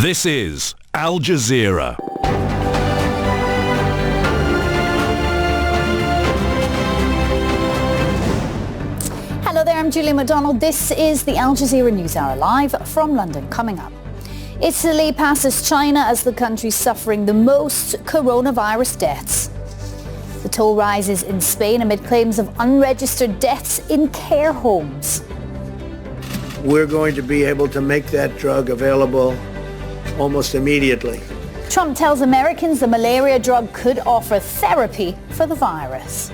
This is Al Jazeera. Hello there, I'm Julia McDonald. This is the Al Jazeera NewsHour live from London. Coming up, Italy passes China as the country suffering the most coronavirus deaths. The toll rises in Spain amid claims of unregistered deaths in care homes. We're going to be able to make that drug available almost immediately. Trump tells Americans the malaria drug could offer therapy for the virus.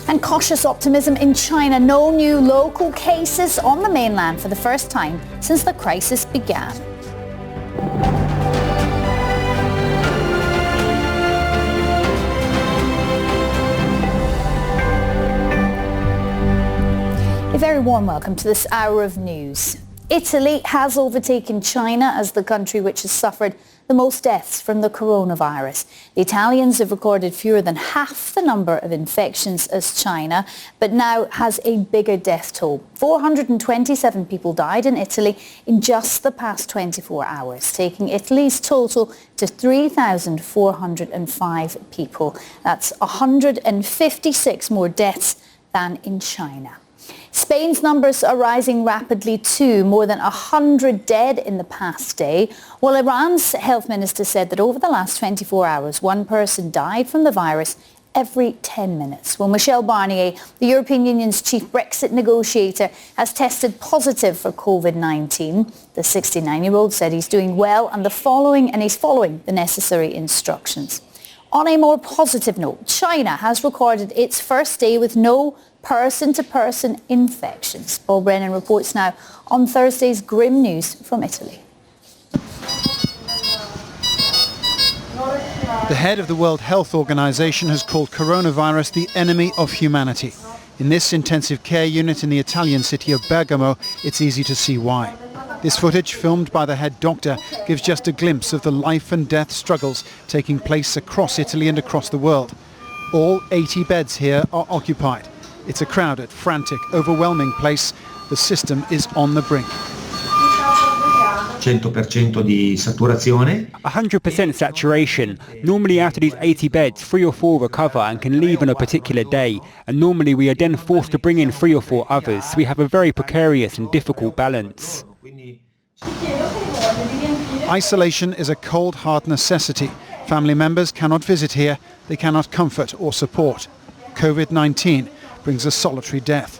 And cautious optimism in China. No new local cases on the mainland for the first time since the crisis began. A very warm welcome to this hour of news. Italy has overtaken China as the country which has suffered the most deaths from the coronavirus. The Italians have recorded fewer than half the number of infections as China, but now has a bigger death toll. 427 people died in Italy in just the past 24 hours, taking Italy's total to 3,405 people. That's 156 more deaths than in China. Spain's numbers are rising rapidly too, more than 100 dead in the past day, while Iran's health minister said that over the last 24 hours, one person died from the virus every 10 minutes. Well, Michel Barnier, the European Union's chief Brexit negotiator, has tested positive for COVID-19. The 69-year-old said he's doing well and he's following the necessary instructions. On a more positive note, China has recorded its first day with no person-to-person infections. Paul Brennan reports now on Thursday's grim news from Italy. The head of the World Health Organization has called coronavirus the enemy of humanity. In this intensive care unit in the Italian city of Bergamo, it's easy to see why. This footage, filmed by the head doctor, gives just a glimpse of the life and death struggles taking place across Italy and across the world. All 80 beds here are occupied. It's a crowded, frantic, overwhelming place. The system is on the brink. 100% di saturazione. 100% saturation. Normally out of these 80 beds, 3 or 4 recover and can leave on a particular day. And normally we are then forced to bring in 3 or 4 others. So we have a very precarious and difficult balance. Isolation is a cold, hard necessity. Family members cannot visit here. They cannot comfort or support. COVID-19 brings a solitary death.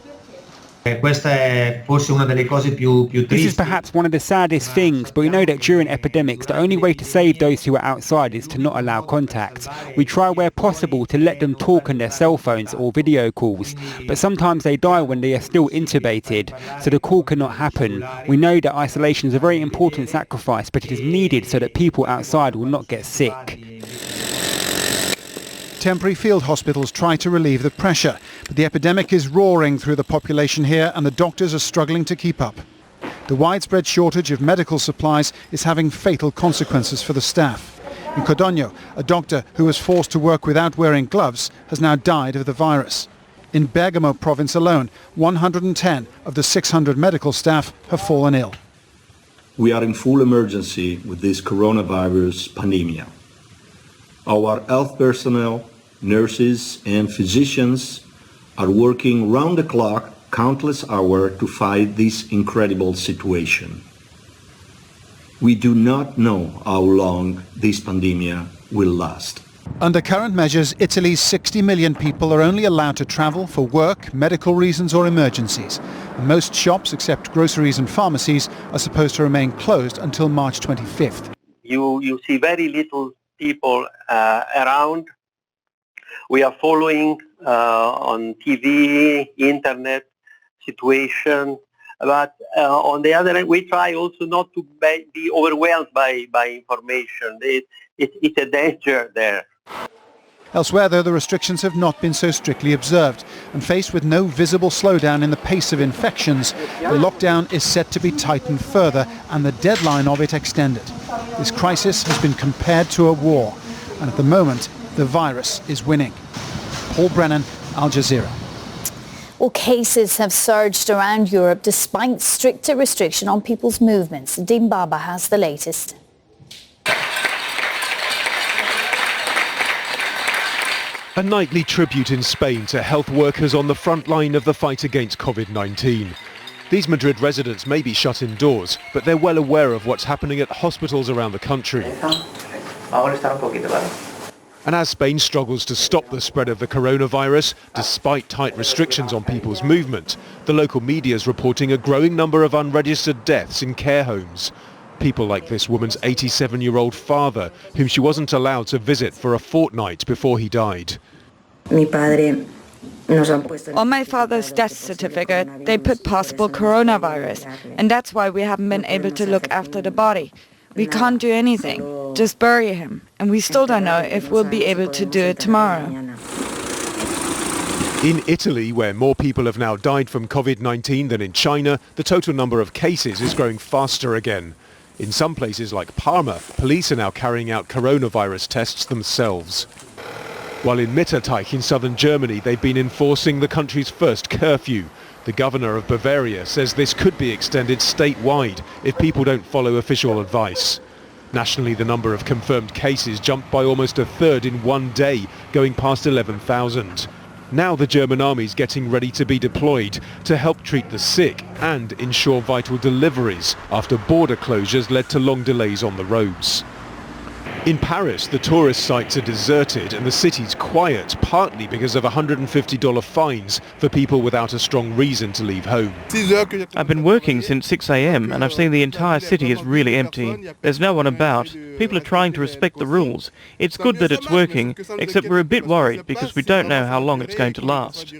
Questa è forse una delle cose più This tristi. is perhaps one of the saddest things, but we know that during epidemics, the only way to save those who are outside is to not allow contact. We try where possible to let them talk on their cell phones or video calls, but sometimes they die when they are still intubated, so the call cannot happen. We know that isolation is a very important sacrifice, but it is needed so that people outside will not get sick. Temporary field hospitals try to relieve the pressure, but the epidemic is roaring through the population here and the doctors are struggling to keep up. The widespread shortage of medical supplies is having fatal consequences for the staff. In Codogno, a doctor who was forced to work without wearing gloves has now died of the virus. In Bergamo province alone, 110 of the 600 medical staff have fallen ill. We are in full emergency with this coronavirus pandemic. Our health personnel, nurses and physicians are working round the clock, countless hours to fight this incredible situation. We do not know how long this pandemic will last. Under current measures, Italy's 60 million people are only allowed to travel for work, medical reasons or emergencies. And most shops, except groceries and pharmacies, are supposed to remain closed until March 25th. You see very little people around. We are following on TV, internet situation, but on the other hand, we try also not to be overwhelmed by information. It's a danger there. Elsewhere, though, the restrictions have not been so strictly observed, and faced with no visible slowdown in the pace of infections, the lockdown is set to be tightened further and the deadline of it extended. This crisis has been compared to a war, and at the moment, the virus is winning. Paul Brennan, Al Jazeera. Well, cases have surged around Europe despite stricter restriction on people's movements. Dean Baba has the latest. A nightly tribute in Spain to health workers on the front line of the fight against COVID-19. These Madrid residents may be shut indoors, but they're well aware of what's happening at hospitals around the country. And as Spain struggles to stop the spread of the coronavirus, despite tight restrictions on people's movement, the local media is reporting a growing number of unregistered deaths in care homes. People like this woman's 87-year-old father, whom she wasn't allowed to visit for a fortnight before he died. On my father's death certificate, they put possible coronavirus, and that's why we haven't been able to look after the body. We can't do anything, just bury him, and we still don't know if we'll be able to do it tomorrow. In Italy, where more people have now died from COVID-19 than in China, the total number of cases is growing faster again. In some places like Parma, police are now carrying out coronavirus tests themselves. While in Mitterteich in southern Germany, they've been enforcing the country's first curfew. The governor of Bavaria says this could be extended statewide if people don't follow official advice. Nationally, the number of confirmed cases jumped by almost a third in one day, going past 11,000. Now the German army's getting ready to be deployed to help treat the sick and ensure vital deliveries after border closures led to long delays on the roads. In Paris, the tourist sites are deserted and the city's quiet, partly because of $150 fines for people without a strong reason to leave home. I've been working since 6 a.m. and I've seen the entire city is really empty. There's no one about. People are trying to respect the rules. It's good that it's working, except we're a bit worried because we don't know how long it's going to last.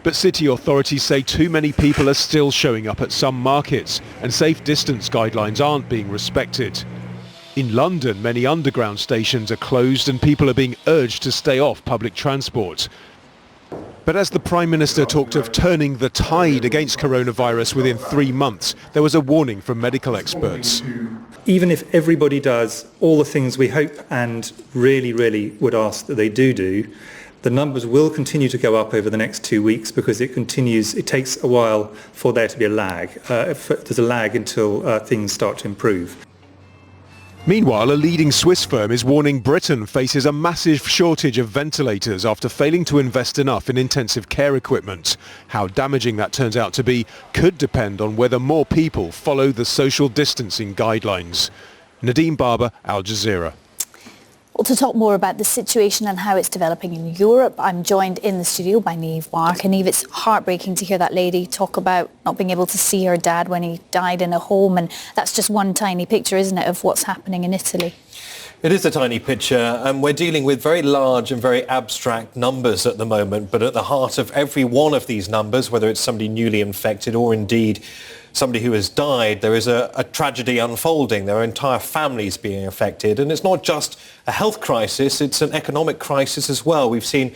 But city authorities say too many people are still showing up at some markets and safe distance guidelines aren't being respected. In London, many underground stations are closed and people are being urged to stay off public transport. But as the Prime Minister talked of turning the tide against coronavirus within 3 months, there was a warning from medical experts. Even if everybody does all the things we hope and really would ask that they do, the numbers will continue to go up over the next 2 weeks because it takes a while for there to be a lag. There's a lag until things start to improve. Meanwhile, a leading Swiss firm is warning Britain faces a massive shortage of ventilators after failing to invest enough in intensive care equipment. How damaging that turns out to be could depend on whether more people follow the social distancing guidelines. Nadeem Barber, Al Jazeera. Well, to talk more about the situation and how it's developing in Europe, I'm joined in the studio by NewsHour. And Eve, it's heartbreaking to hear that lady talk about not being able to see her dad when he died in a home. And that's just one tiny picture, isn't it, of what's happening in Italy? It is a tiny picture, and we're dealing with very large and very abstract numbers at the moment. But at the heart of every one of these numbers, whether it's somebody newly infected or indeed somebody who has died, there is a tragedy unfolding. There are entire families being affected. And it's not just a health crisis, it's an economic crisis as well. We've seen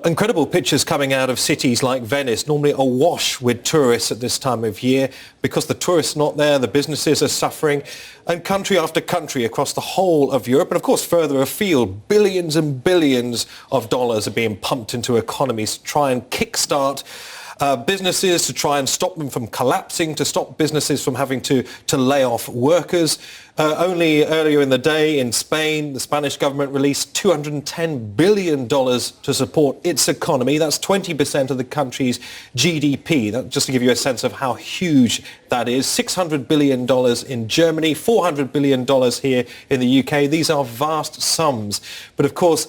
incredible pictures coming out of cities like Venice, normally awash with tourists at this time of year. Because the tourists are not there, the businesses are suffering. And country after country across the whole of Europe, and of course further afield, billions and billions of dollars are being pumped into economies to try and kickstart businesses, to try and stop them from collapsing, to stop businesses from having to lay off workers. Only earlier in the day in Spain, the Spanish government released $210 billion to support its economy. That's 20% of the country's GDP. That, just to give you a sense of how huge that is. $600 billion in Germany, $400 billion here in the UK. These are vast sums. But of course,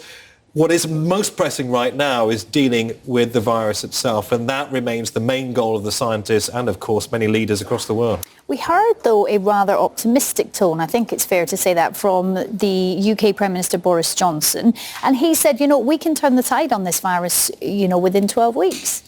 what is most pressing right now is dealing with the virus itself, and that remains the main goal of the scientists and, of course, many leaders across the world. We heard, though, a rather optimistic tone, I think it's fair to say that, from the UK Prime Minister Boris Johnson. And he said, we can turn the tide on this virus, within 12 weeks.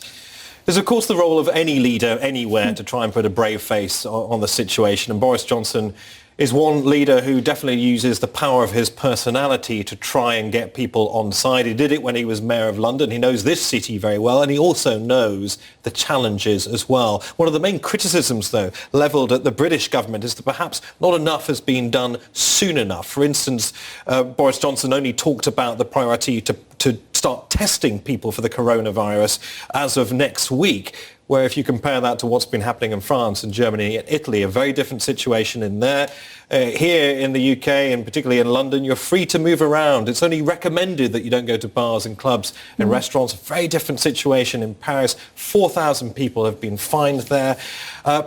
There's, of course, the role of any leader anywhere to try and put a brave face on the situation, and Boris Johnson is one leader who definitely uses the power of his personality to try and get people on side. He did it when he was Mayor of London. He knows this city very well, and he also knows the challenges as well. One of the main criticisms, though, levelled at the British government is that perhaps not enough has been done soon enough. For instance, Boris Johnson only talked about the priority to start testing people for the coronavirus as of next week, where if you compare that to what's been happening in France and Germany and Italy, a very different situation in there. Here in the UK and particularly in London, you're free to move around. It's only recommended that you don't go to bars and clubs and restaurants. A very different situation in Paris. 4,000 people have been fined there.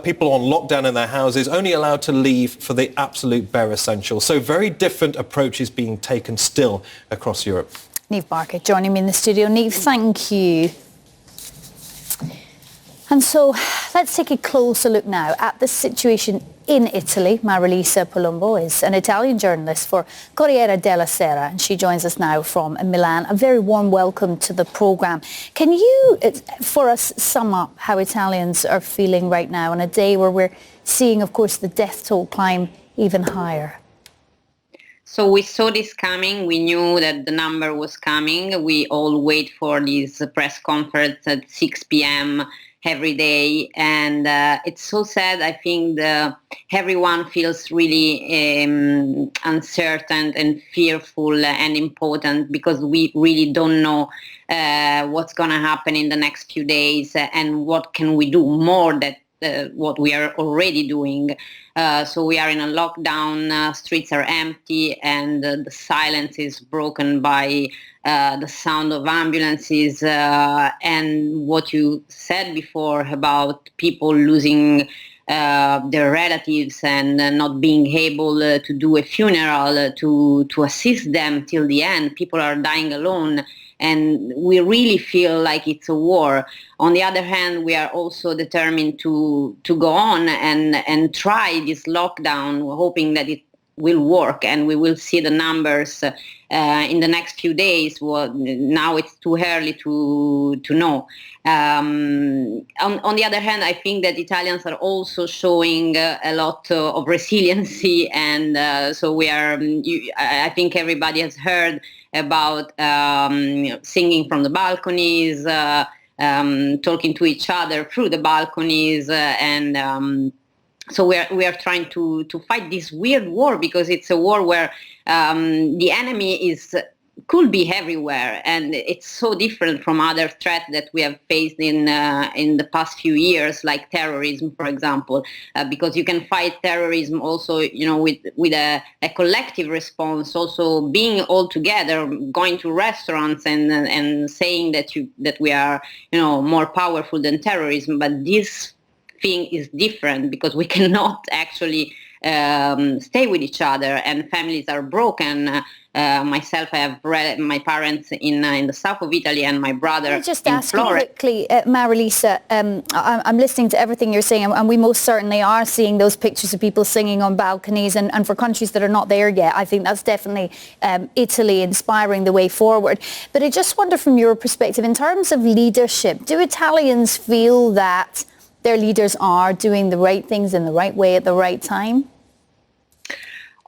People on lockdown in their houses, only allowed to leave for the absolute bare essentials. So very different approaches being taken still across Europe. Niamh Barker joining me in the studio. Niamh, thank you. And so let's take a closer look now at the situation in Italy. Marilisa Palumbo is an Italian journalist for Corriere della Sera, and she joins us now from Milan. A very warm welcome to the programme. Can you, for us, sum up how Italians are feeling right now on a day where we're seeing, of course, the death toll climb even higher? So we saw this coming. We knew that the number was coming. We all wait for this press conference at 6 p.m. every day, and it's so sad. I think everyone feels really uncertain and fearful and important, because we really don't know what's going to happen in the next few days and what can we do more than what we are already doing. So we are in a lockdown, streets are empty, and the silence is broken by the sound of ambulances and what you said before about people losing their relatives and not being able to do a funeral to assist them till the end. People are dying alone, and we really feel like it's a war. On the other hand, we are also determined to go on and try this lockdown, hoping that it will work and we will see the numbers in the next few days. Well, now it's too early to know. On the other hand, I think that Italians are also showing a lot of resiliency, and so we are. I think everybody has heard about singing from the balconies, talking to each other through the balconies, and so we are trying to fight this weird war, because it's a war where the enemy could be everywhere, and it's so different from other threats that we have faced in the past few years, like terrorism, for example, because you can fight terrorism also, with a collective response, also being all together, going to restaurants and saying that we are, more powerful than terrorism. But this thing is different, because we cannot actually stay with each other, and families are broken. Myself, I have my parents in the south of Italy, and my brother in Florence. Just ask you quickly, Marilisa, I'm listening to everything you're saying, and we most certainly are seeing those pictures of people singing on balconies, and for countries that are not there yet, I think that's definitely Italy inspiring the way forward. But I just wonder, from your perspective, in terms of leadership, do Italians feel that their leaders are doing the right things in the right way at the right time?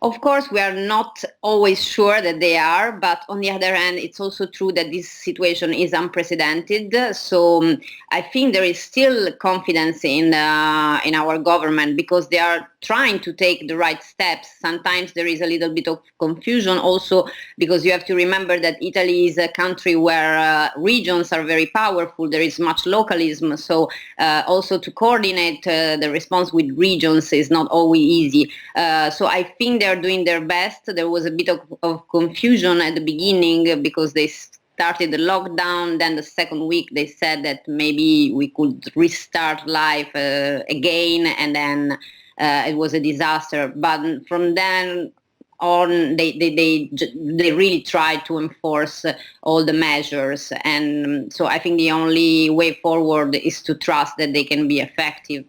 Of course, we are not always sure that they are, but on the other hand, it's also true that this situation is unprecedented. So I think there is still confidence in our government, because they are trying to take the right steps. Sometimes there is a little bit of confusion also, because you have to remember that Italy is a country where regions are very powerful. There is much localism. So also to coordinate the response with regions is not always easy. So I think they're doing their best. There was a bit of confusion at the beginning, because they started the lockdown. Then the second week they said that maybe we could restart life again, and then it was a disaster. But from then on, they really tried to enforce all the measures, and so I think the only way forward is to trust that they can be effective.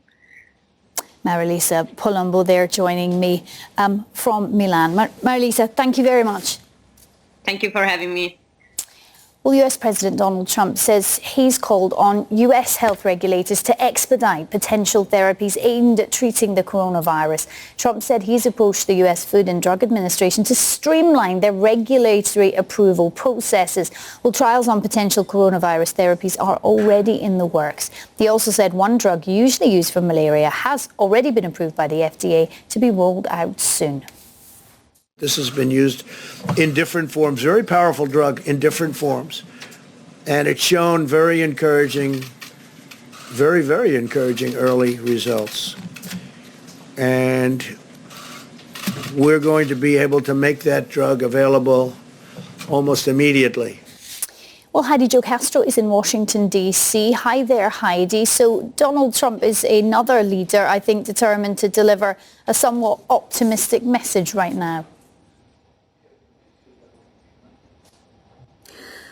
Marilisa Palumbo there joining me from Milan. Marilisa, thank you very much. Thank you for having me. Well, US President Donald Trump says he's called on US health regulators to expedite potential therapies aimed at treating the coronavirus. Trump said he's approached the US Food and Drug Administration to streamline their regulatory approval processes. Well, trials on potential coronavirus therapies are already in the works. He also said one drug usually used for malaria has already been approved by the FDA to be rolled out soon. This has been used in different forms, very powerful drug in different forms And it's shown very encouraging, very, very encouraging early results. And we're going to be able to make that drug available almost immediately. Well, Heidi Jo Castro is in Washington, D.C. Hi there, Heidi. So Donald Trump is another leader, I think, determined to deliver a somewhat optimistic message right now.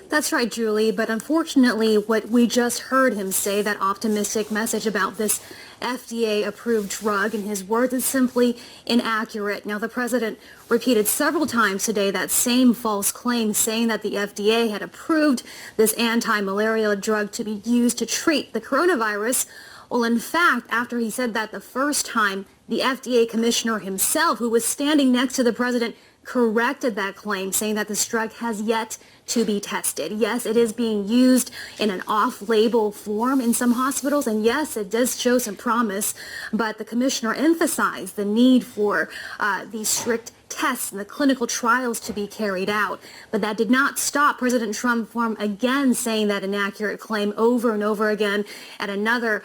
That's right, Julie, but unfortunately what we just heard him say, that optimistic message about this FDA-approved drug, in his words, is simply inaccurate. Now, the president repeated several times today that same false claim, saying that the FDA had approved this anti-malarial drug to be used to treat the coronavirus. Well, in fact, after he said that the first time, the FDA commissioner himself, who was standing next to the president, corrected that claim, saying that this drug has yet to be tested. Yes, it is being used in an off-label form in some hospitals, and yes, it does show some promise, but the commissioner emphasized the need for these strict tests and the clinical trials to be carried out. But that did not stop President Trump from again saying that inaccurate claim over and over again at another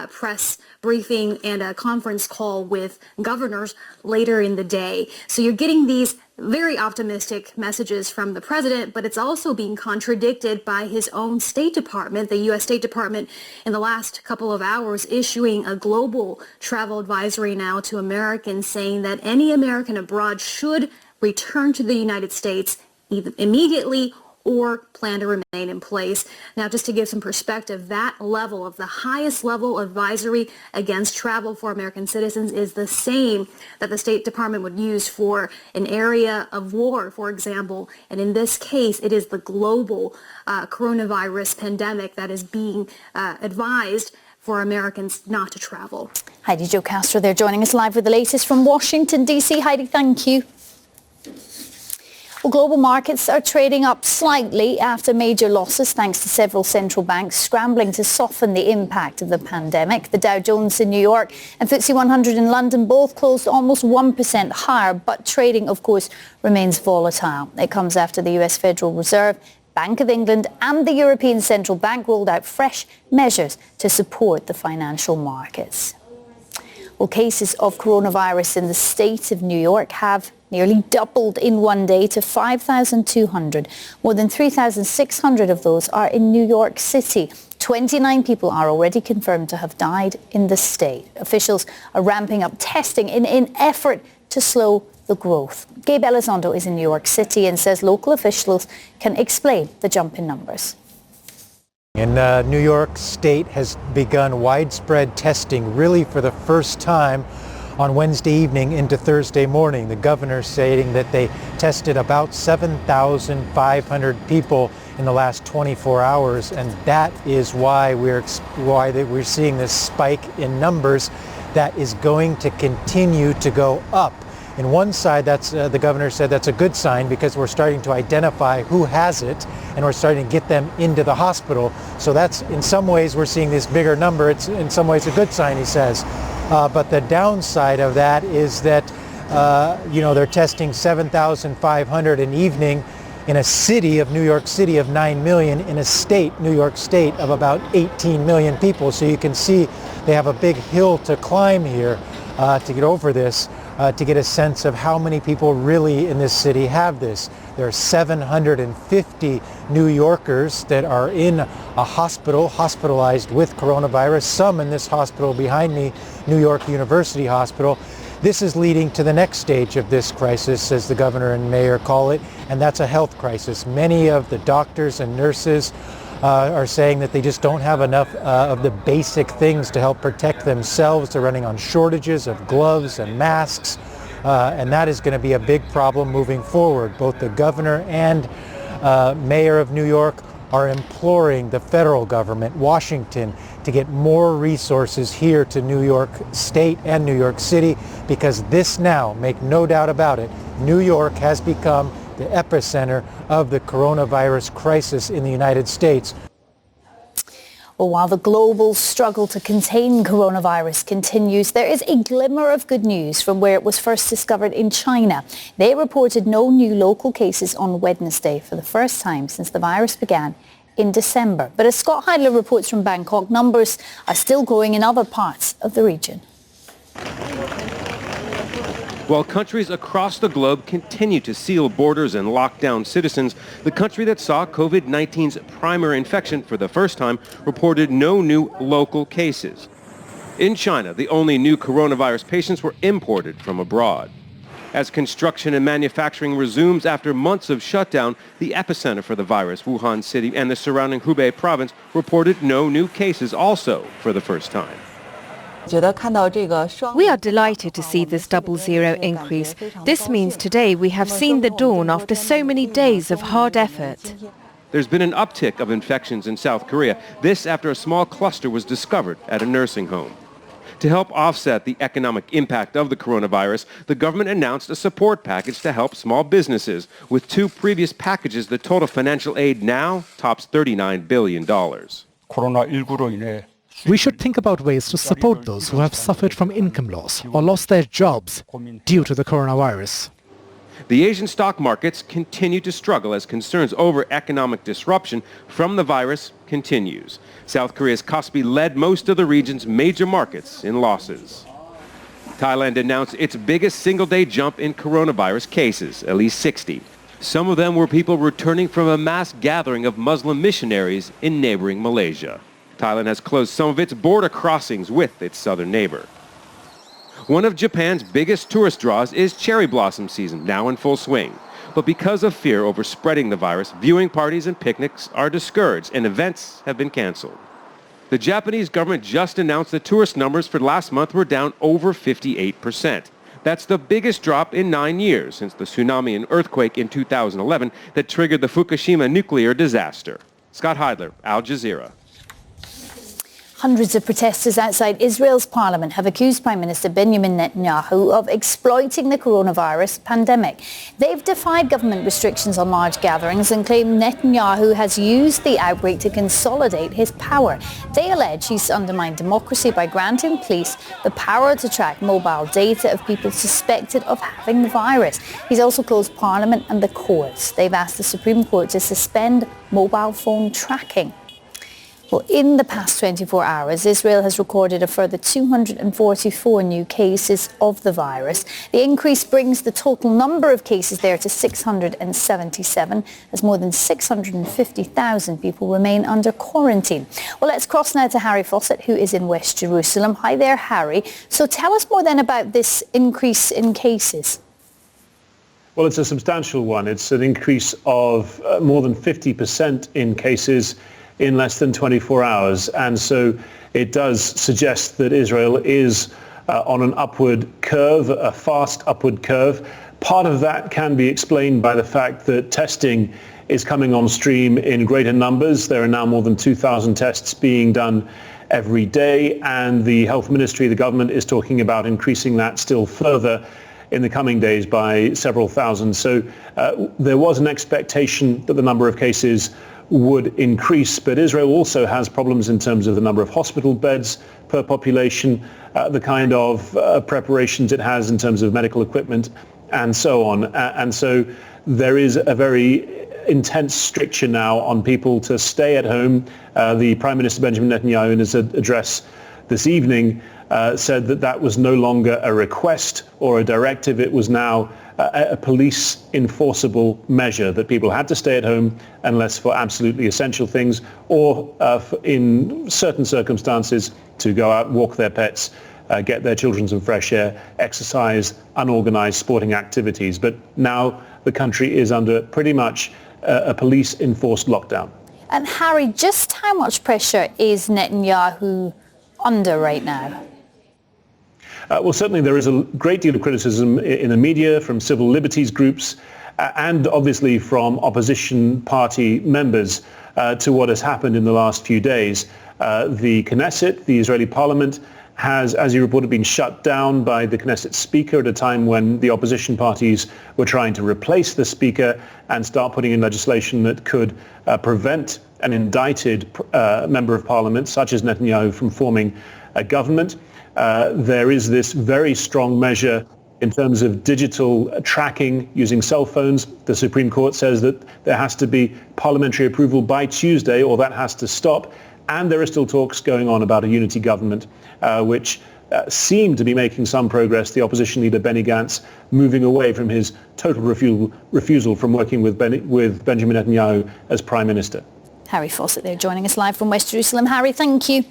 press briefing and a conference call with governors later in the day. So you're getting these very optimistic messages from the president, but it's also being contradicted by his own State Department, the U.S. State Department, in the last couple of hours issuing a global travel advisory now to Americans, saying that any American abroad should return to the United States either immediately or plan to remain in place. Now, just to give some perspective, that level of the highest level advisory against travel for American citizens is the same that the State Department would use for an area of war, for example. And in this case, it is the global coronavirus pandemic that is being advised for Americans not to travel. Heidi Jo Castro there joining us live with the latest from Washington, D.C. Heidi, thank you. Well, global markets are trading up slightly after major losses thanks to several central banks scrambling to soften the impact of the pandemic. The Dow Jones in New York and FTSE 100 in London both closed almost 1% higher, but trading, of course, remains volatile. It comes after the US Federal Reserve, Bank of England and the European Central Bank rolled out fresh measures to support the financial markets. Well, cases of coronavirus in the state of New York have nearly doubled in one day to 5,200. More than 3,600 of those are in New York City. 29 people are already confirmed to have died in the state. Officials are ramping up testing in an effort to slow the growth. Gabe Elizondo is in New York City and says local officials can explain the jump in numbers. And New York State has begun widespread testing really for the first time on Wednesday evening into Thursday morning. The governor saying that they tested about 7,500 people in the last 24 hours, and that is why we're seeing this spike in numbers that is going to continue to go up. In one side, that's the governor said that's a good sign because we're starting to identify who has it and we're starting to get them into the hospital. So that's, in some ways, we're seeing this bigger number. It's in some ways a good sign, he says. But the downside of that is that, they're testing 7,500 an evening in a city of New York City of 9 million, in a state, New York State, of about 18 million people. So you can see they have a big hill to climb here to get over this. To get a sense of how many people really in this city have this. There are 750 New Yorkers that are in a hospital, hospitalized with coronavirus, some in this hospital behind me, New York University Hospital. This is leading to the next stage of this crisis, as the governor and mayor call it, and that's a health crisis. Many of the doctors and nurses are saying that they just don't have enough of the basic things to help protect themselves. They're running on shortages of gloves and masks, and that is going to be a big problem moving forward. Both the governor and mayor of New York are imploring the federal government, Washington, to get more resources here to New York State and New York City, because this now, make no doubt about it, New York has become the epicenter of the coronavirus crisis in the United States. Well, while the global struggle to contain coronavirus continues, there is a glimmer of good news from where it was first discovered in China. They reported no new local cases on Wednesday for the first time since the virus began in December. But as Scott Heidler reports from Bangkok, numbers are still growing in other parts of the region. While countries across the globe continue to seal borders and lock down citizens, the country that saw COVID-19's primary infection for the first time reported no new local cases. In China, the only new coronavirus patients were imported from abroad. As construction and manufacturing resumes after months of shutdown, the epicenter for the virus, Wuhan City and the surrounding Hubei province, reported no new cases also for the first time. We are delighted to see this 00 increase. This means today we have seen the dawn after so many days of hard effort. There's been an uptick of infections in South Korea, this after a small cluster was discovered at a nursing home. To help offset the economic impact of the coronavirus, the government announced a support package to help small businesses. With two previous packages, the total financial aid now tops $39 billion. We should think about ways to support those who have suffered from income loss or lost their jobs due to the coronavirus. The Asian stock markets continue to struggle as concerns over economic disruption from the virus continues. South Korea's Kospi led most of the region's major markets in losses. Thailand announced its biggest single-day jump in coronavirus cases, at least 60. Some of them were people returning from a mass gathering of Muslim missionaries in neighboring Malaysia. Thailand has closed some of its border crossings with its southern neighbor. One of Japan's biggest tourist draws is cherry blossom season, now in full swing. But because of fear over spreading the virus, viewing parties and picnics are discouraged and events have been canceled. The Japanese government just announced that tourist numbers for last month were down over 58%. That's the biggest drop in 9 years since the tsunami and earthquake in 2011 that triggered the Fukushima nuclear disaster. Scott Heidler, Al Jazeera. Hundreds of protesters outside Israel's parliament have accused Prime Minister Benjamin Netanyahu of exploiting the coronavirus pandemic. They've defied government restrictions on large gatherings and claim Netanyahu has used the outbreak to consolidate his power. They allege he's undermined democracy by granting police the power to track mobile data of people suspected of having the virus. He's also closed parliament and the courts. They've asked the Supreme Court to suspend mobile phone tracking. Well, in the past 24 hours, Israel has recorded a further 244 new cases of the virus. The increase brings the total number of cases there to 677, as more than 650,000 people remain under quarantine. Well, let's cross now to Harry Fawcett, who is in West Jerusalem. Hi there, Harry. So tell us more then about this increase in cases. Well, it's a substantial one. It's an increase of more than 50% in cases in less than 24 hours. And so it does suggest that Israel is on an upward curve, a fast upward curve. Part of that can be explained by the fact that testing is coming on stream in greater numbers. There are now more than 2,000 tests being done every day, and the health ministry, the government, is talking about increasing that still further in the coming days by several thousand. So there was an expectation that the number of cases would increase, but Israel also has problems in terms of the number of hospital beds per population, the kind of preparations it has in terms of medical equipment, and so on. And so there is a very intense stricture now on people to stay at home. The Prime Minister Benjamin Netanyahu, in his address this evening, said that that was no longer a request or a directive. It was now a police enforceable measure that people had to stay at home unless for absolutely essential things, or in certain circumstances to go out and walk their pets, get their children some fresh air, exercise, unorganized sporting activities. But now the country is under pretty much a police enforced lockdown. And Harry, just how much pressure is Netanyahu under right now? Well, certainly there is a great deal of criticism in the media from civil liberties groups and obviously from opposition party members to what has happened in the last few days. The Knesset, the Israeli parliament, has, as you reported, been shut down by the Knesset speaker at a time when the opposition parties were trying to replace the speaker and start putting in legislation that could prevent an indicted member of parliament, such as Netanyahu, from forming a government. There is this very strong measure In terms of digital tracking using cell phones, the Supreme Court says that there has to be parliamentary approval by Tuesday, or that has to stop. And there are still talks going on about a unity government, which seem to be making some progress. The opposition leader, Benny Gantz, moving away from his total refusal from working with Benjamin Netanyahu as Prime Minister. Harry Fawcett there joining us live from West Jerusalem. Harry, thank you.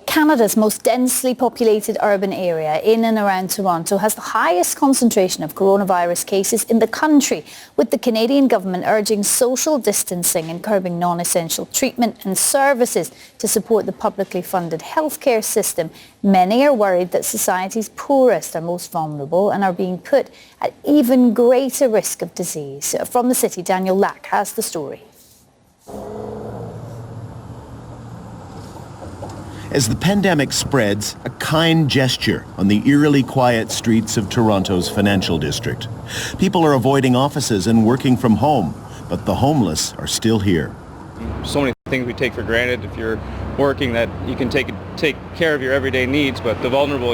Canada's most densely populated urban area in and around Toronto has the highest concentration of coronavirus cases in the country, with the Canadian government urging social distancing and curbing non-essential treatment and services to support the publicly funded healthcare system. Many are worried that society's poorest are most vulnerable and are being put at even greater risk of disease. From the city, Daniel Lack has the story. As the pandemic spreads, a kind gesture on the eerily quiet streets of Toronto's financial district. People are avoiding offices and working from home, but the homeless are still here. So many things we take for granted if you're working, that you can take care of your everyday needs, but the vulnerable,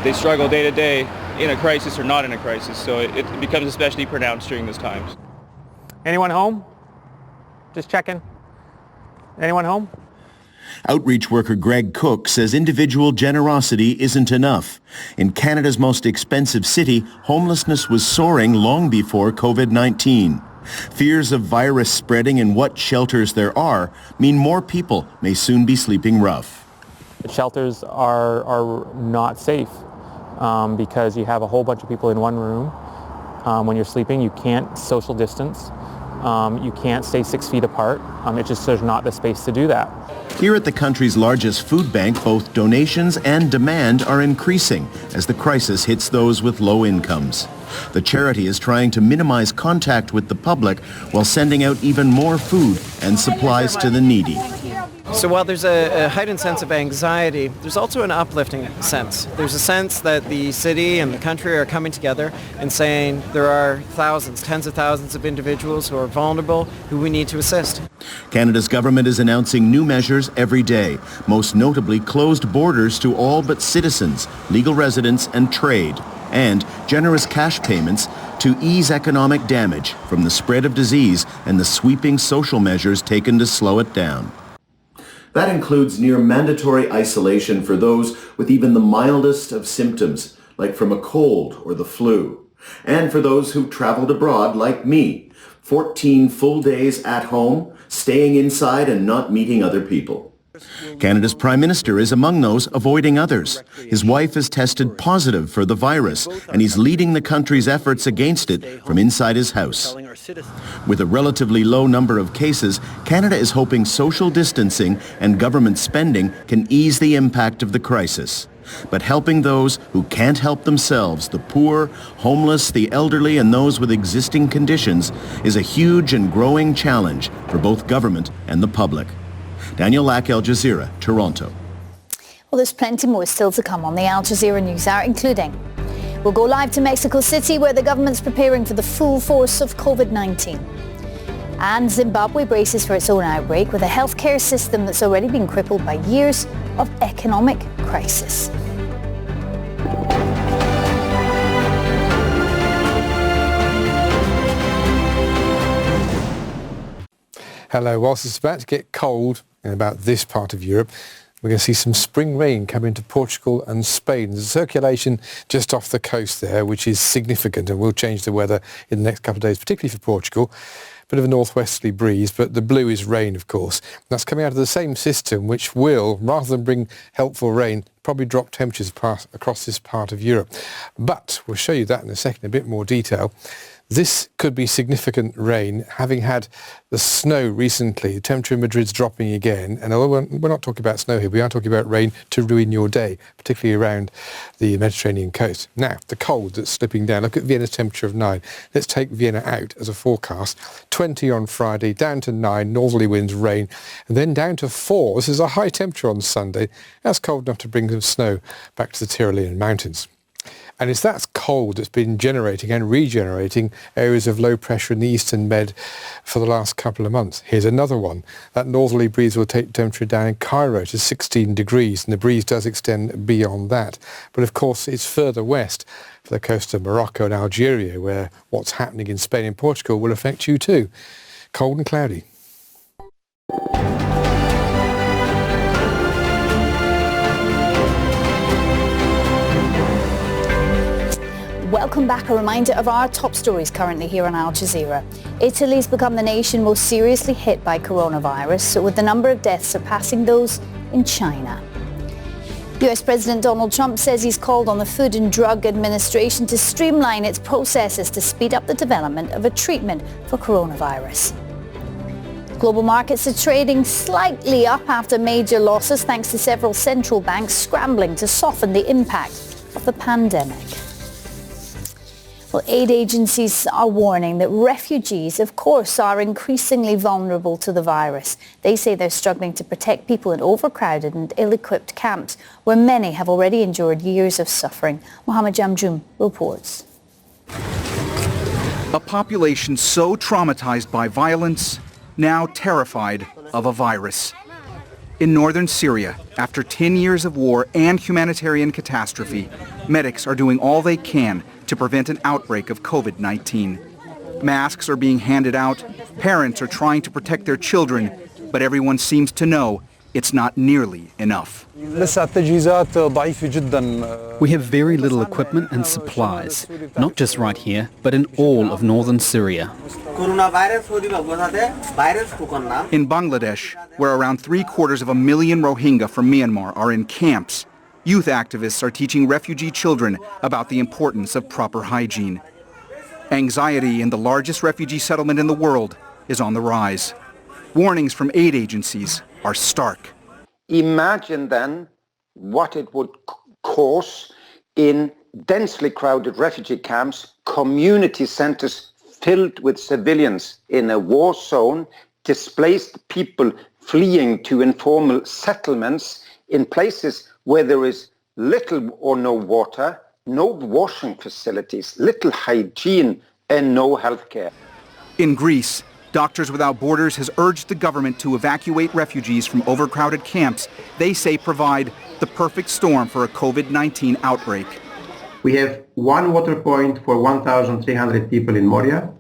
they struggle day to day in a crisis or not in a crisis, so it becomes especially pronounced during this time. Anyone home? Just checking. Anyone home? Outreach worker Greg Cook says individual generosity isn't enough. In Canada's most expensive city, homelessness was soaring long before COVID-19. Fears of virus spreading in what shelters there are mean more people may soon be sleeping rough. The shelters are not safe because you have a whole bunch of people in one room. When you're sleeping, you can't social distance. You can't stay 6 feet apart. There's not the space to do that. Here at the country's largest food bank, both donations and demand are increasing as the crisis hits those with low incomes. The charity is trying to minimize contact with the public while sending out even more food and supplies to the needy. So while there's a heightened sense of anxiety, there's also an uplifting sense. There's a sense that the city and the country are coming together and saying there are thousands, tens of thousands of individuals who are vulnerable, who we need to assist. Canada's government is announcing new measures every day, most notably closed borders to all but citizens, legal residents and trade, and generous cash payments to ease economic damage from the spread of disease and the sweeping social measures taken to slow it down. That includes near mandatory isolation for those with even the mildest of symptoms, like from a cold or the flu. And for those who traveled abroad, like me, 14 full days at home, staying inside and not meeting other people. Canada's Prime Minister is among those avoiding others. His wife has tested positive for the virus, and he's leading the country's efforts against it from inside his house. With a relatively low number of cases, Canada is hoping social distancing and government spending can ease the impact of the crisis. But helping those who can't help themselves, the poor, homeless, the elderly, and those with existing conditions, is a huge and growing challenge for both government and the public. Daniel Lack, Al Jazeera, Toronto. Well, there's plenty more still to come on the Al Jazeera NewsHour, including we'll go live to Mexico City, where the government's preparing for the full force of COVID-19. And Zimbabwe braces for its own outbreak with a healthcare system that's already been crippled by years of economic crisis. Hello. Whilst it's about to get cold in about this part of Europe, we're going to see some spring rain come into Portugal and Spain. There's a circulation just off the coast there, which is significant and will change the weather in the next couple of days, particularly for Portugal. Bit of a northwesterly breeze, but the blue is rain, of course. That's coming out of the same system, which will, rather than bring helpful rain, probably drop temperatures across this part of Europe. But we'll show you that in a second, in a bit more detail. This could be significant rain, having had the snow recently. The temperature in Madrid's dropping again, and although we're not talking about snow here, we are talking about rain to ruin your day, particularly around the Mediterranean coast. Now, the cold that's slipping down. Look at Vienna's temperature of 9. Let's take Vienna out as a forecast. 20 on Friday, down to 9, northerly winds, rain, and then down to 4. This is a high temperature on Sunday. That's cold enough to bring some snow back to the Tyrolean mountains. And it's that cold cold that's been generating and regenerating areas of low pressure in the eastern med for the last couple of months. Here's another one. That northerly breeze will take the temperature down in Cairo to 16 degrees, and the breeze does extend beyond that. But of course, it's further west for the coast of Morocco and Algeria, where what's happening in Spain and Portugal will affect you too. Cold and cloudy. Welcome back. A reminder of our top stories currently here on Al Jazeera. Italy's become the nation most seriously hit by coronavirus, with the number of deaths surpassing those in China. US President Donald Trump says he's called on the Food and Drug Administration to streamline its processes to speed up the development of a treatment for coronavirus. Global markets are trading slightly up after major losses thanks to several central banks scrambling to soften the impact of the pandemic. Well, aid agencies are warning that refugees, of course, are increasingly vulnerable to the virus. They say they're struggling to protect people in overcrowded and ill-equipped camps, where many have already endured years of suffering. Mohammed Jamjoom reports. A population so traumatized by violence, now terrified of a virus. In northern Syria, after 10 years of war and humanitarian catastrophe, medics are doing all they can to prevent an outbreak of COVID-19. Masks are being handed out, parents are trying to protect their children, but everyone seems to know it's not nearly enough. We have very little equipment and supplies, not just right here, but in all of northern Syria. In Bangladesh, where around 750,000 Rohingya from Myanmar are in camps, youth activists are teaching refugee children about the importance of proper hygiene. Anxiety in the largest refugee settlement in the world is on the rise. Warnings from aid agencies are stark. Imagine then what it would cause in densely crowded refugee camps, community centers filled with civilians in a war zone, displaced people fleeing to informal settlements in places where there is little or no water, no washing facilities, little hygiene, and no healthcare. In Greece, Doctors Without Borders has urged the government to evacuate refugees from overcrowded camps they say provide the perfect storm for a COVID-19 outbreak. We have one water point for 1,300 people in Moria.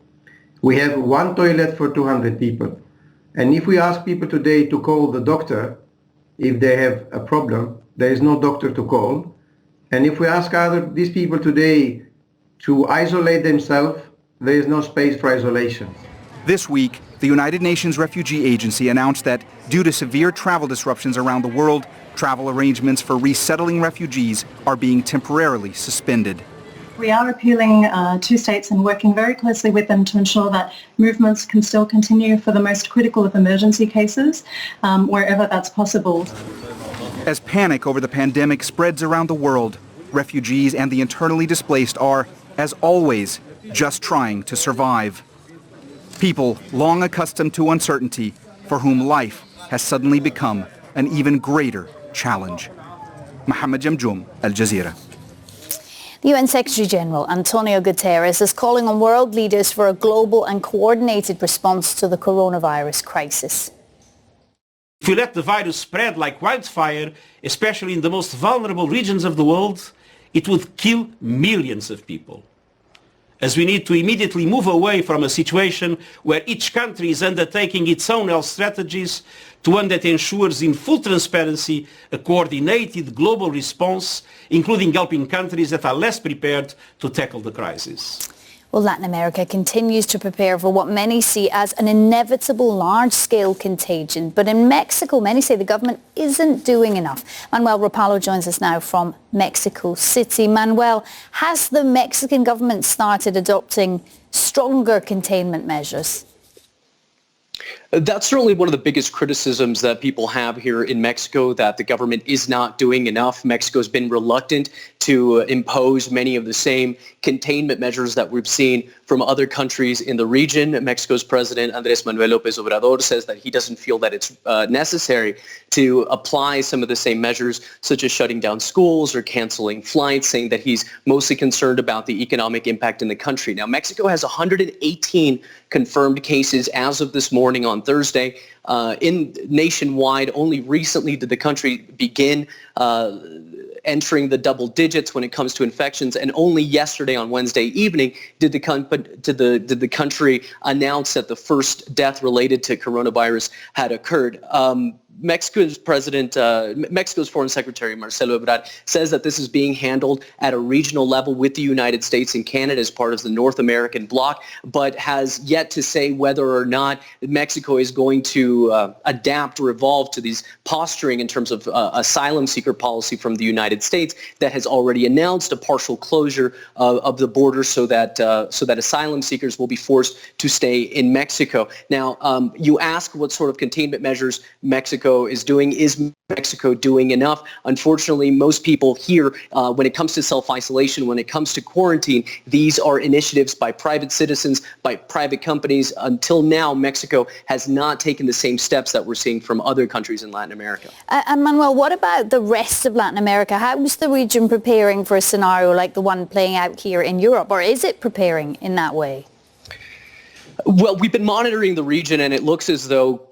We have one toilet for 200 people. And if we ask people today to call the doctor if they have a problem, there is no doctor to call. And if we ask these people today to isolate themselves, there is no space for isolation. This week, the United Nations Refugee Agency announced that due to severe travel disruptions around the world, travel arrangements for resettling refugees are being temporarily suspended. We are appealing to states and working very closely with them to ensure that movements can still continue for the most critical of emergency cases, wherever that's possible. As panic over the pandemic spreads around the world, refugees and the internally displaced are, as always, just trying to survive. People long accustomed to uncertainty, for whom life has suddenly become an even greater challenge. Mohammed Jamjoom, Al Jazeera. The UN Secretary General Antonio Guterres is calling on world leaders for a global and coordinated response to the coronavirus crisis. If we let the virus spread like wildfire, especially in the most vulnerable regions of the world, it would kill millions of people. As we need to immediately move away from a situation where each country is undertaking its own health strategies to one that ensures in full transparency a coordinated global response, including helping countries that are less prepared to tackle the crisis. Well, Latin America continues to prepare for what many see as an inevitable large-scale contagion. But in Mexico, many say the government isn't doing enough. Manuel Rapallo joins us now from Mexico City. Manuel, has the Mexican government started adopting stronger containment measures? That's certainly one of the biggest criticisms that people have here in Mexico, that the government is not doing enough. Mexico's been reluctant to impose many of the same containment measures that we've seen from other countries in the region. Mexico's President Andrés Manuel López Obrador says that he doesn't feel that it's necessary to apply some of the same measures, such as shutting down schools or canceling flights, saying that he's mostly concerned about the economic impact in the country. Now, Mexico has 118 confirmed cases as of this morning on Thursday. Nationwide, only recently did the country begin entering the double digits when it comes to infections, and only yesterday on Wednesday evening did the country announce that the first death related to coronavirus had occurred. Mexico's Foreign Secretary Marcelo Ebrard says that this is being handled at a regional level with the United States and Canada as part of the North American bloc, but has yet to say whether or not Mexico is going to adapt or evolve to these posturing in terms of asylum seeker policy from the United States that has already announced a partial closure of the border so that asylum seekers will be forced to stay in Mexico. Now, you ask what sort of containment measures Mexico is doing. Is Mexico doing enough? Unfortunately, most people here, when it comes to self-isolation, when it comes to quarantine, these are initiatives by private citizens, by private companies. Until now, Mexico has not taken the same steps that we're seeing from other countries in Latin America. And Manuel, what about the rest of Latin America? How is the region preparing for a scenario like the one playing out here in Europe, or is it preparing in that way? Well, we've been monitoring the region, and it looks as though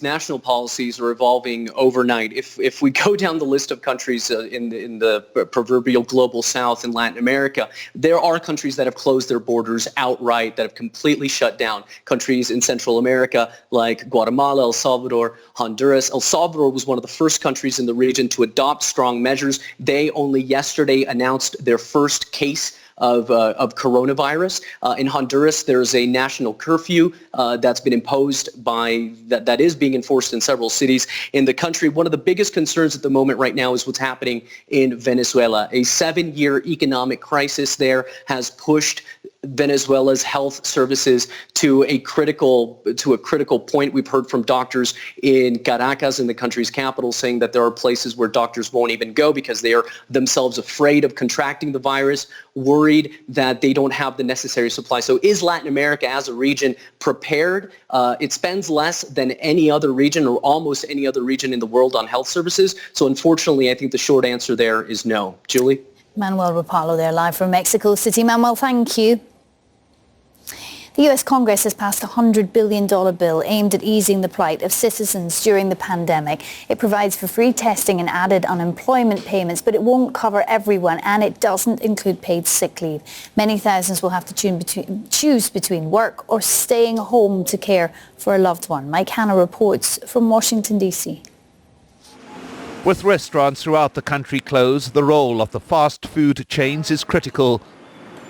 national policies are evolving overnight. If we go down the list of countries in the proverbial global south in Latin America, there are countries that have closed their borders outright, that have completely shut down. Countries in Central America like Guatemala, El Salvador, Honduras. El Salvador was one of the first countries in the region to adopt strong measures. They only yesterday announced their first case of coronavirus. In Honduras, there's a national curfew that's been imposed that is being enforced in several cities in the country. One of the biggest concerns at the moment right now is what's happening in Venezuela. A 7-year economic crisis there has pushed Venezuela's health services to a critical point. We've heard from doctors in Caracas, in the country's capital, saying that there are places where doctors won't even go because they are themselves afraid of contracting the virus, worried that they don't have the necessary supply. So is Latin America as a region prepared? It spends less than any other region or almost any other region in the world on health services. So unfortunately, I think the short answer there is no. Julie? Manuel Rapallo there, live from Mexico City. Manuel, thank you. The US Congress has passed a $100 billion bill aimed at easing the plight of citizens during the pandemic. It provides for free testing and added unemployment payments, but it won't cover everyone, and it doesn't include paid sick leave. Many thousands will have to choose between work or staying home to care for a loved one. Mike Hanna reports from Washington, D.C. With restaurants throughout the country closed, the role of the fast food chains is critical.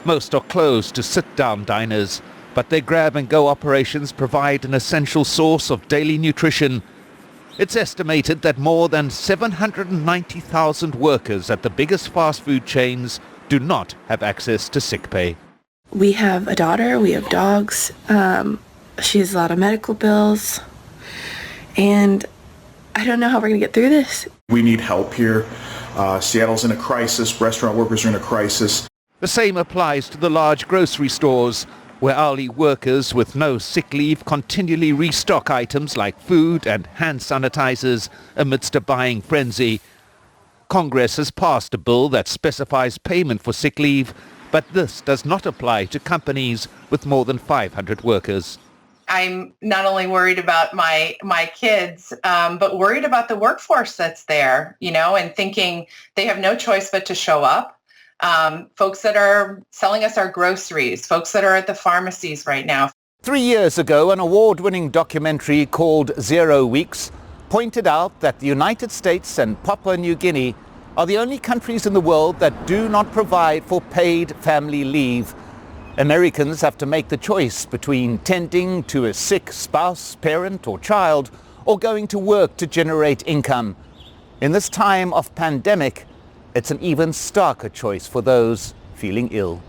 Most are closed to sit-down diners, but their grab-and-go operations provide an essential source of daily nutrition. It's estimated that more than 790,000 workers at the biggest fast food chains do not have access to sick pay. We have a daughter, we have dogs, she has a lot of medical bills, and I don't know how we're going to get through this. We need help here. Seattle's in a crisis, restaurant workers are in a crisis. The same applies to the large grocery stores, where hourly workers with no sick leave continually restock items like food and hand sanitizers amidst a buying frenzy. Congress has passed a bill that specifies payment for sick leave, but this does not apply to companies with more than 500 workers. I'm not only worried about my kids, but worried about the workforce that's there, and thinking they have no choice but to show up. Folks that are selling us our groceries, folks that are at the pharmacies right now. 3 years ago, an award-winning documentary called 0 Weeks pointed out that the United States and Papua New Guinea are the only countries in the world that do not provide for paid family leave. Americans have to make the choice between tending to a sick spouse, parent or child, or going to work to generate income. In this time of pandemic, it's an even starker choice for those feeling ill.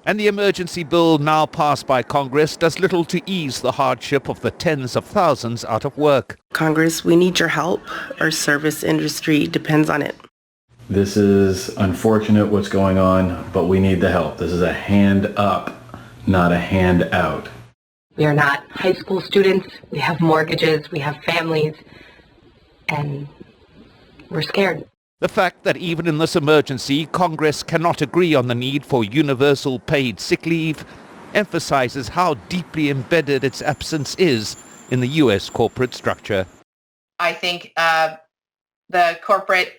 And the emergency bill now passed by Congress does little to ease the hardship of the tens of thousands out of work. Congress, we need your help. Our service industry depends on it. This is unfortunate what's going on, but we need the help. This is a hand up, not a hand out. We are not high school students. We have mortgages. We have families. And we're scared. The fact that even in this emergency, Congress cannot agree on the need for universal paid sick leave emphasizes how deeply embedded its absence is in the U.S. corporate structure. I think the corporate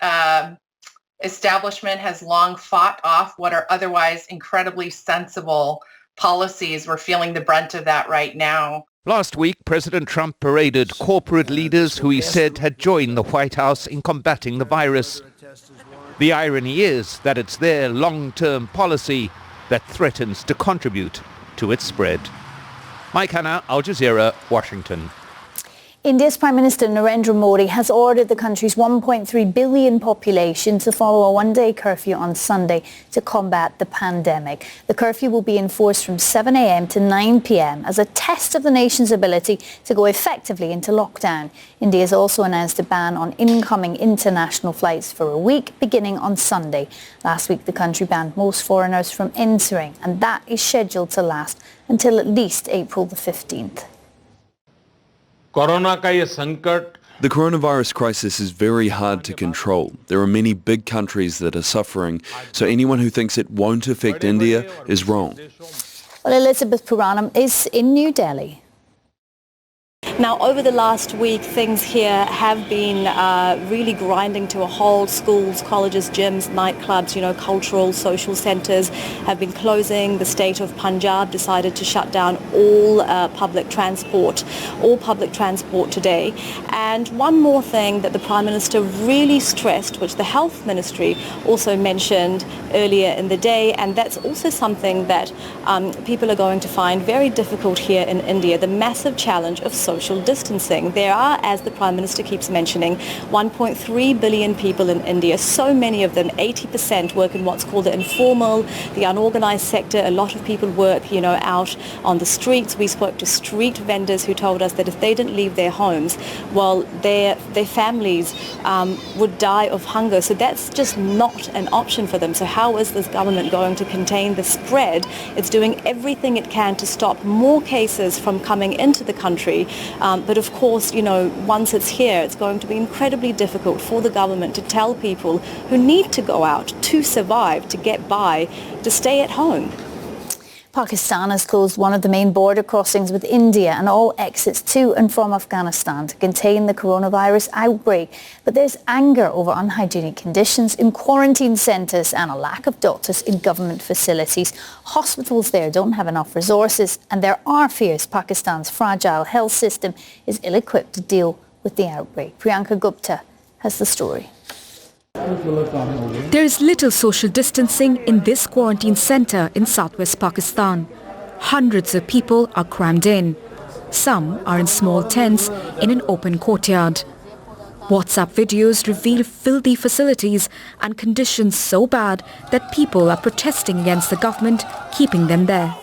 establishment has long fought off what are otherwise incredibly sensible policies. We're feeling the brunt of that right now. Last week, President Trump paraded corporate leaders who he said had joined the White House in combating the virus. The irony is that it's their long-term policy that threatens to contribute to its spread. Mike Hanna, Al Jazeera, Washington. India's Prime Minister Narendra Modi has ordered the country's 1.3 billion population to follow a one-day curfew on Sunday to combat the pandemic. The curfew will be enforced from 7 a.m. to 9 p.m. as a test of the nation's ability to go effectively into lockdown. India has also announced a ban on incoming international flights for a week, beginning on Sunday. Last week, the country banned most foreigners from entering, and that is scheduled to last until at least April the 15th. The coronavirus crisis is very hard to control. There are many big countries that are suffering, so anyone who thinks it won't affect India is wrong. Well, Elizabeth Puranam is in New Delhi. Now, over the last week, things here have been really grinding to a halt. Schools, colleges, gyms, nightclubs, cultural, social centres have been closing. The state of Punjab decided to shut down all public transport today. And one more thing that the Prime Minister really stressed, which the Health Ministry also mentioned earlier in the day, and that's also something that people are going to find very difficult here in India, the massive challenge of social distancing. There are, as the Prime Minister keeps mentioning, 1.3 billion people in India. So many of them, 80%, work in what's called the informal, the unorganized sector. A lot of people work, out on the streets. We spoke to street vendors who told us that if they didn't leave their homes, well, their families would die of hunger. So that's just not an option for them. So how is this government going to contain the spread? It's doing everything it can to stop more cases from coming into the country. But of course, once it's here, it's going to be incredibly difficult for the government to tell people who need to go out to survive, to get by, to stay at home. Pakistan has closed one of the main border crossings with India and all exits to and from Afghanistan to contain the coronavirus outbreak. But there's anger over unhygienic conditions in quarantine centres and a lack of doctors in government facilities. Hospitals there don't have enough resources, and there are fears Pakistan's fragile health system is ill-equipped to deal with the outbreak. Priyanka Gupta has the story. There is little social distancing in this quarantine centre in southwest Pakistan. Hundreds of people are crammed in. Some are in small tents in an open courtyard. WhatsApp videos reveal filthy facilities and conditions so bad that people are protesting against the government keeping them there.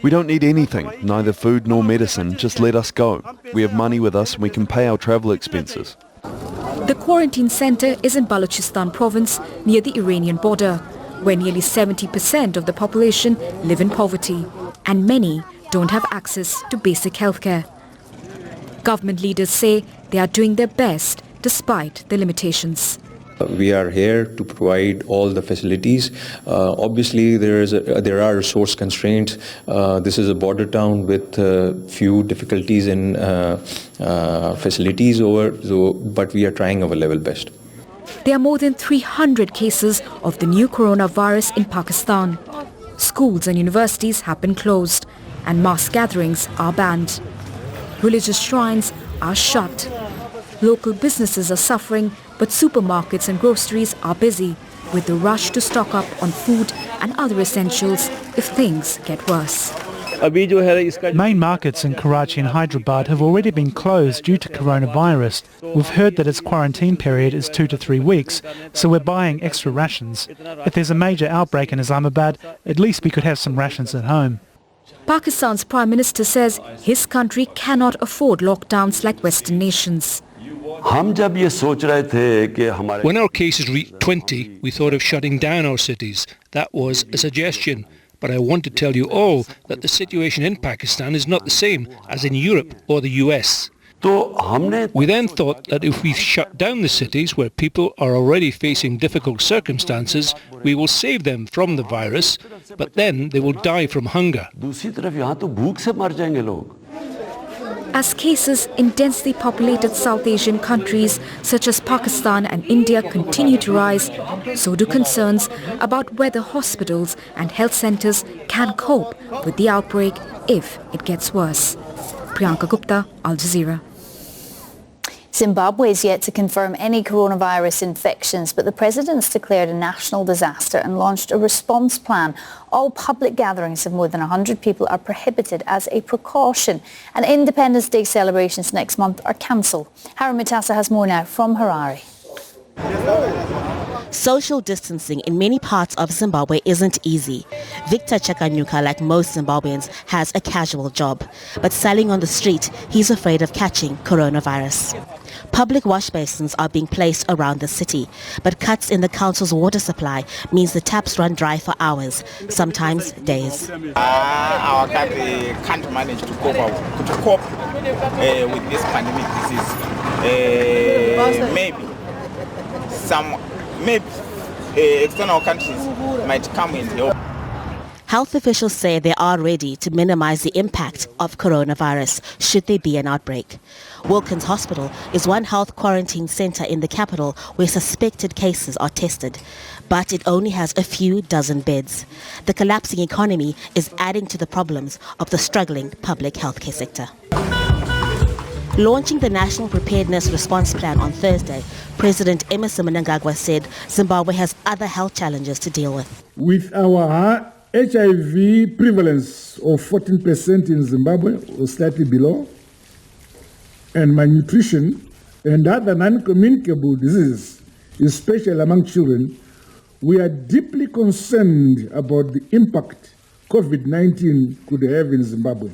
We don't need anything, neither food nor medicine, just let us go. We have money with us and we can pay our travel expenses. The quarantine centre is in Balochistan province near the Iranian border, where nearly 70% of the population live in poverty, and many don't have access to basic healthcare. Government leaders say they are doing their best despite the limitations. We are here to provide all the facilities. Obviously, there are resource constraints. This is a border town with few difficulties in facilities but we are trying our level best. There are more than 300 cases of the new coronavirus in Pakistan. Schools and universities have been closed and mass gatherings are banned. Religious shrines are shut. Local businesses are suffering, but supermarkets and groceries are busy with the rush to stock up on food and other essentials if things get worse. Main markets in Karachi and Hyderabad have already been closed due to coronavirus. We've heard that its quarantine period is 2 to 3 weeks, so we're buying extra rations. If there's a major outbreak in Islamabad, at least we could have some rations at home. Pakistan's Prime Minister says his country cannot afford lockdowns like Western nations. When our cases reached 20, we thought of shutting down our cities. That was a suggestion. But I want to tell you all that the situation in Pakistan is not the same as in Europe or the US. We then thought that if we shut down the cities where people are already facing difficult circumstances, we will save them from the virus, but then they will die from hunger. As cases in densely populated South Asian countries such as Pakistan and India continue to rise, so do concerns about whether hospitals and health centers can cope with the outbreak if it gets worse. Priyanka Gupta, Al Jazeera. Zimbabwe is yet to confirm any coronavirus infections, but the president's declared a national disaster and launched a response plan. All public gatherings of more than 100 people are prohibited as a precaution, and Independence Day celebrations next month are cancelled. Harry Mutasa has more now from Harare. Social distancing in many parts of Zimbabwe isn't easy. Victor Chakanyuka, like most Zimbabweans, has a casual job. But selling on the street, he's afraid of catching coronavirus. Public wash basins are being placed around the city, but cuts in the council's water supply means the taps run dry for hours, sometimes days. Our country can't manage to cope with this pandemic disease. Maybe external countries might come and help. Health officials say they are ready to minimize the impact of coronavirus should there be an outbreak. Wilkins Hospital is one health quarantine center in the capital where suspected cases are tested, but it only has a few dozen beds. The collapsing economy is adding to the problems of the struggling public healthcare sector. Launching the National Preparedness Response Plan on Thursday, President Emmerson Mnangagwa said Zimbabwe has other health challenges to deal with. With our HIV prevalence of 14% in Zimbabwe, or slightly below, and malnutrition and other non-communicable diseases, especially among children, we are deeply concerned about the impact COVID-19 could have in Zimbabwe.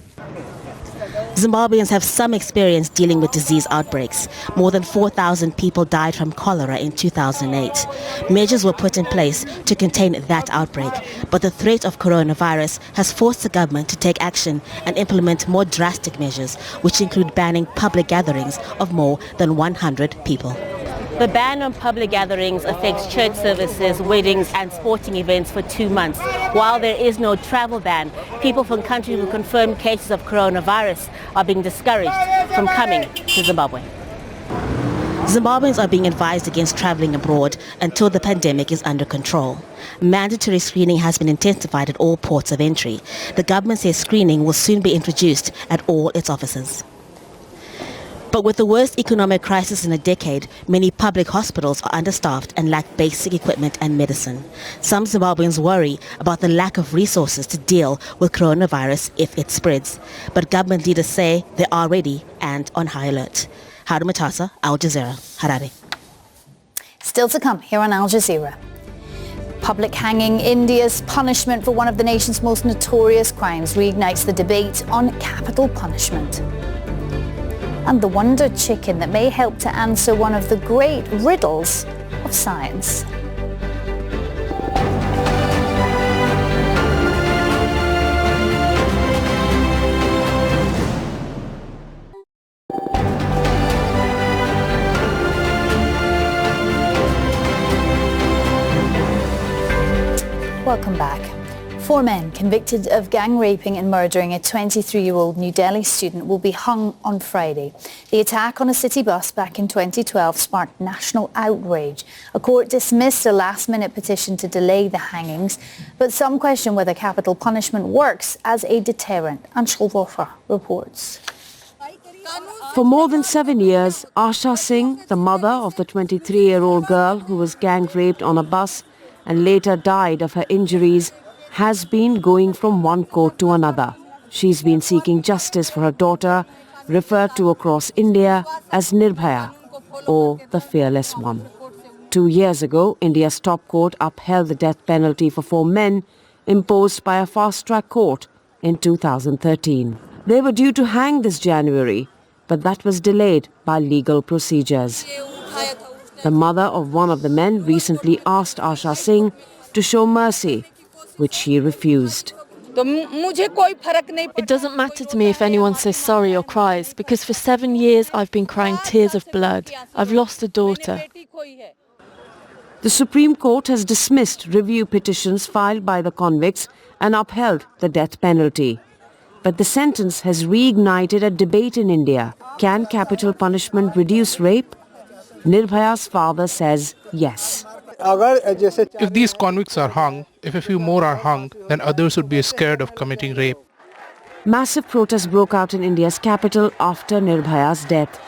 Zimbabweans have some experience dealing with disease outbreaks. More than 4,000 people died from cholera in 2008. Measures were put in place to contain that outbreak, but the threat of coronavirus has forced the government to take action and implement more drastic measures, which include banning public gatherings of more than 100 people. The ban on public gatherings affects church services, weddings and sporting events for 2 months. While there is no travel ban, people from countries with confirmed cases of coronavirus are being discouraged from coming to Zimbabwe. Zimbabweans are being advised against traveling abroad until the pandemic is under control. Mandatory screening has been intensified at all ports of entry. The government says screening will soon be introduced at all its offices. But with the worst economic crisis in a decade, many public hospitals are understaffed and lack basic equipment and medicine. Some Zimbabweans worry about the lack of resources to deal with coronavirus if it spreads. But government leaders say they are ready and on high alert. Harry Mutasa, Al Jazeera, Harare. Still to come here on Al Jazeera. Public hanging, India's punishment for one of the nation's most notorious crimes, reignites the debate on capital punishment. And the wonder chicken that may help to answer one of the great riddles of science. Welcome back. 4 men convicted of gang raping and murdering a 23-year-old New Delhi student will be hung on Friday. The attack on a city bus back in 2012 sparked national outrage. A court dismissed a last-minute petition to delay the hangings, but some question whether capital punishment works as a deterrent. Anshul Vofra reports. For more than 7 years, Asha Singh, the mother of the 23-year-old girl who was gang raped on a bus and later died of her injuries, has been going from one court to another. She's been seeking justice for her daughter, referred to across India as Nirbhaya, or the Fearless One. 2 years ago, India's top court upheld the death penalty for 4 men imposed by a fast-track court in 2013. They were due to hang this January, but that was delayed by legal procedures. The mother of one of the men recently asked Asha Singh to show mercy, which she refused. It doesn't matter to me if anyone says sorry or cries, because for 7 years I've been crying tears of blood. I've lost a daughter. The Supreme Court has dismissed review petitions filed by the convicts and upheld the death penalty. But the sentence has reignited a debate in India. Can capital punishment reduce rape? Nirbhaya's father says yes. If these convicts are hung, if a few more are hung, then others would be scared of committing rape. Massive protests broke out in India's capital after Nirbhaya's death.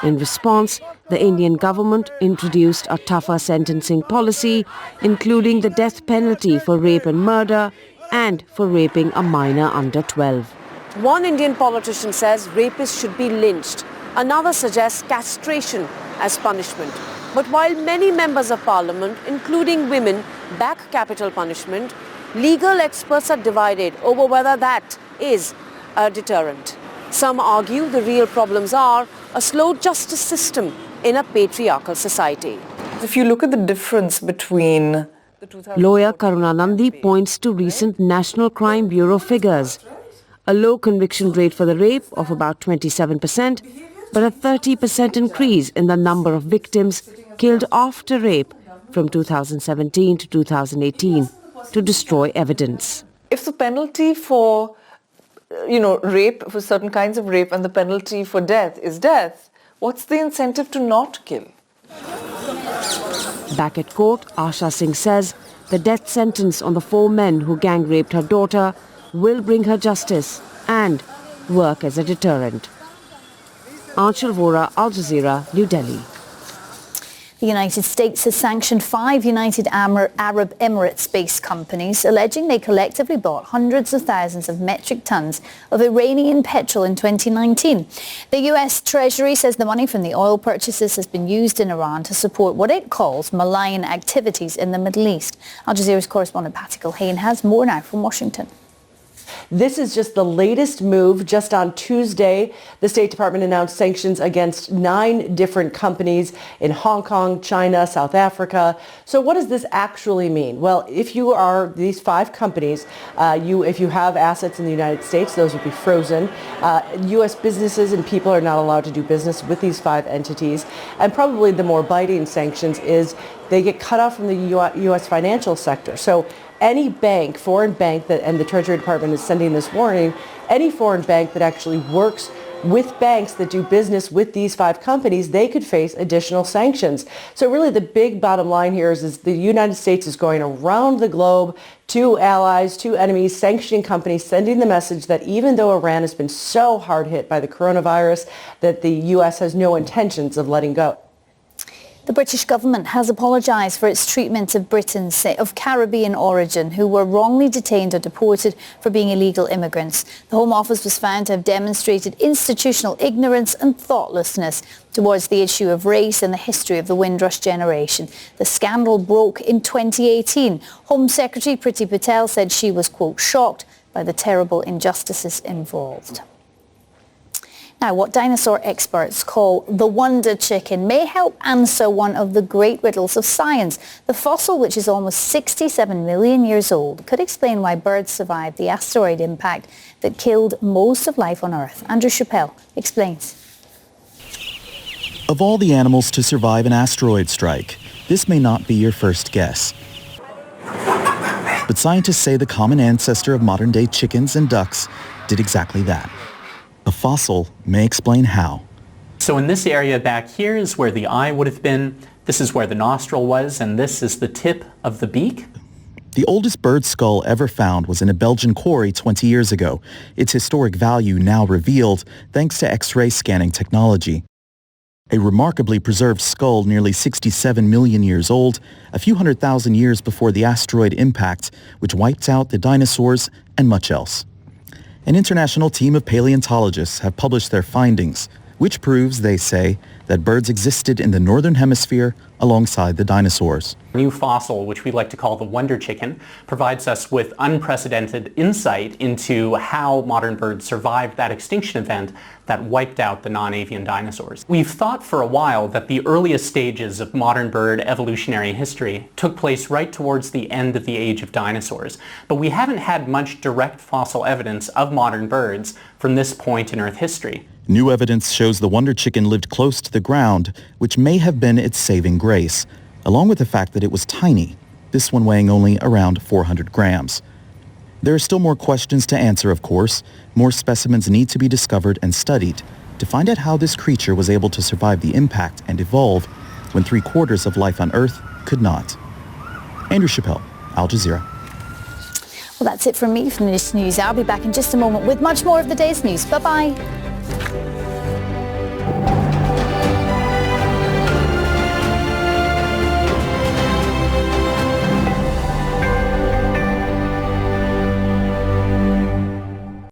In response, the Indian government introduced a tougher sentencing policy, including the death penalty for rape and murder and for raping a minor under 12. One Indian politician says rapists should be lynched. Another suggests castration as punishment. But while many members of parliament, including women, back capital punishment, legal experts are divided over whether that is a deterrent. Some argue the real problems are a slow justice system in a patriarchal society. If you look at the difference between... Lawyer Karuna Nandi points to recent National Crime Bureau figures. A low conviction rate for the rape of about 27%, but a 30% increase in the number of victims killed after rape from 2017 to 2018 to destroy evidence. If the penalty for, rape, for certain kinds of rape, and the penalty for death is death, what's the incentive to not kill? Back at court, Asha Singh says the death sentence on the 4 men who gang raped her daughter will bring her justice and work as a deterrent. Anshul Vora, Al Jazeera, New Delhi. The United States has sanctioned 5 United Arab Emirates-based companies, alleging they collectively bought hundreds of thousands of metric tons of Iranian petrol in 2019. The U.S. Treasury says the money from the oil purchases has been used in Iran to support what it calls malign activities in the Middle East. Al Jazeera's correspondent Patty Culhane has more now from Washington. This is just the latest move. Just on Tuesday, the State Department announced sanctions against 9 different companies in Hong Kong, China, South Africa. So what does this actually mean? Well, if you are these 5 companies, if you have assets in the United States, those would be frozen. U.S. businesses and people are not allowed to do business with these 5 entities. And probably the more biting sanctions is they get cut off from the U.S. financial sector. So any bank, foreign bank, and the Treasury Department is sending this warning, any foreign bank that actually works with banks that do business with these 5 companies, they could face additional sanctions. So really the big bottom line here is the United States is going around the globe to allies, to enemies, sanctioning companies, sending the message that even though Iran has been so hard hit by the coronavirus, that the U.S. has no intentions of letting go. The British government has apologised for its treatment of Britons of Caribbean origin who were wrongly detained or deported for being illegal immigrants. The Home Office was found to have demonstrated institutional ignorance and thoughtlessness towards the issue of race and the history of the Windrush generation. The scandal broke in 2018. Home Secretary Priti Patel said she was, quote, shocked by the terrible injustices involved. Now, what dinosaur experts call the wonder chicken may help answer one of the great riddles of science. The fossil, which is almost 67 million years old, could explain why birds survived the asteroid impact that killed most of life on Earth. Andrew Chappell explains. Of all the animals to survive an asteroid strike, this may not be your first guess. But scientists say the common ancestor of modern-day chickens and ducks did exactly that. A fossil may explain how. So in this area back here is where the eye would have been, this is where the nostril was, and this is the tip of the beak. The oldest bird skull ever found was in a Belgian quarry 20 years ago, its historic value now revealed thanks to X-ray scanning technology. A remarkably preserved skull nearly 67 million years old, a few 100,000 years before the asteroid impact, which wiped out the dinosaurs and much else. An international team of paleontologists have published their findings, which proves, they say, that birds existed in the northern hemisphere alongside the dinosaurs. A new fossil, which we like to call the wonder chicken, provides us with unprecedented insight into how modern birds survived that extinction event that wiped out the non-avian dinosaurs. We've thought for a while that the earliest stages of modern bird evolutionary history took place right towards the end of the age of dinosaurs, but we haven't had much direct fossil evidence of modern birds from this point in Earth history. New evidence shows the wonder chicken lived close to the ground, which may have been its saving grace, along with the fact that it was tiny, this one weighing only around 400 grams. There are still more questions to answer, of course. More specimens need to be discovered and studied to find out how this creature was able to survive the impact and evolve when 3/4 of life on Earth could not. Andrew Chappelle, Al Jazeera. Well, that's it from me from this news. I'll be back in just a moment with much more of the day's news. Bye-bye.